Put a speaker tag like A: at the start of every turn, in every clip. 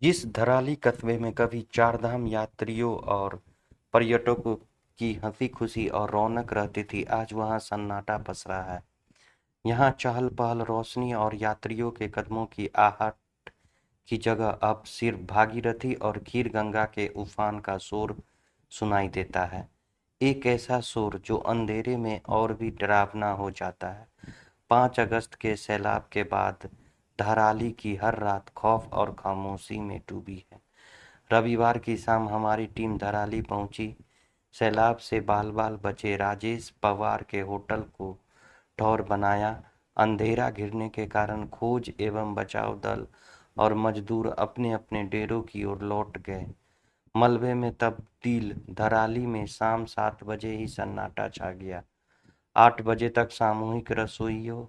A: जिस धराली कस्बे में कभी चारधाम यात्रियों और पर्यटकों की हंसी खुशी और रौनक रहती थी, आज वहां सन्नाटा पसरा है। यहाँ चहल पहल, रोशनी और यात्रियों के कदमों की आहट की जगह अब सिर्फ भागीरथी और खीर गंगा के उफान का शोर सुनाई देता है। एक ऐसा शोर जो अंधेरे में और भी डरावना हो जाता है। 5 अगस्त के सैलाब के बाद धराली की हर रात खौफ और खामोशी में डूबी है। रविवार की शाम हमारी टीम धराली पहुंची। सैलाब से बाल बाल बचे राजेश पवार के होटल को ठौर बनाया। अंधेरा घिरने के कारण खोज एवं बचाव दल और मजदूर अपने अपने डेरों की ओर लौट गए। मलबे में तब्दील धराली में शाम 7 बजे ही सन्नाटा छा गया। 8 बजे तक सामूहिक रसोइयों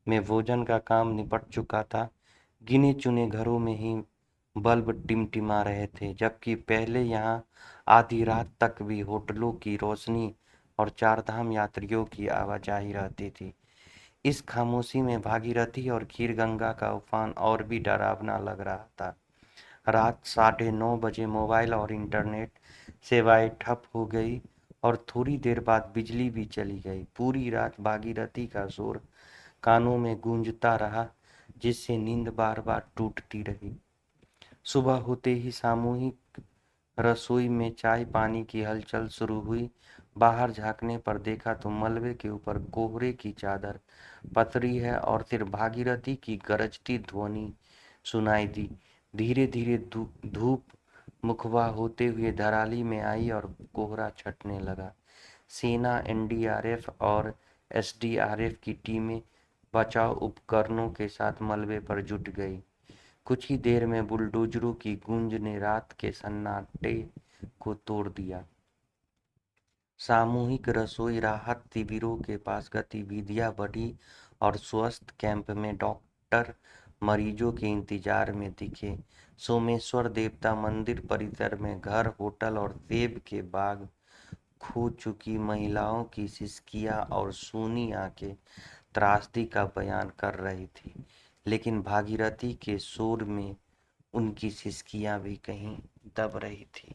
A: में भोजन का काम निपट चुका था। गिने चुने घरों में ही बल्ब टिमटिमा रहे थे, जबकि पहले यहाँ आधी रात तक भी होटलों की रोशनी और चारधाम यात्रियों की आवाजाही रहती थी। इस खामोशी में भागीरथी और खीरगंगा का उफान और भी डरावना लग रहा था। रात 9:30 बजे मोबाइल और इंटरनेट सेवाएं ठप हो गई और थोड़ी देर बाद बिजली भी चली गई। पूरी रात भागीरथी का शोर कानों में गूंजता रहा, जिससे नींद बार बार टूटती रही। सुबह होते ही सामूहिक रसोई में चाय पानी की हलचल शुरू हुई। बाहर झांकने पर देखा तो मलबे के ऊपर कोहरे की चादर पसरी है और सिर्फ भागीरथी की गरजती ध्वनि सुनाई दी। धीरे धीरे धूप मुखवा होते हुए धराली में आई और कोहरा छटने लगा। सेना, एनडीआरएफ और एसडीआरएफ की टीमें बचाव उपकरणों के साथ मलबे पर जुट गई। कुछ ही देर में बुलडोजरों की गूंज ने रात के सन्नाटे को तोड़ दिया। सामूहिक रसोई राहत शिविरों के पास गतिविधियां बढ़ी और स्वस्थ कैंप में डॉक्टर मरीजों के इंतजार में दिखे। सोमेश्वर देवता मंदिर परिसर में घर, होटल और सेब के बाग खो चुकी महिलाओं की सिसकियां और सूनी आंखें त्रासदी का बयान कर रही थी, लेकिन भागीरथी के शोर में उनकी सिसकियां भी कहीं दब रही थी।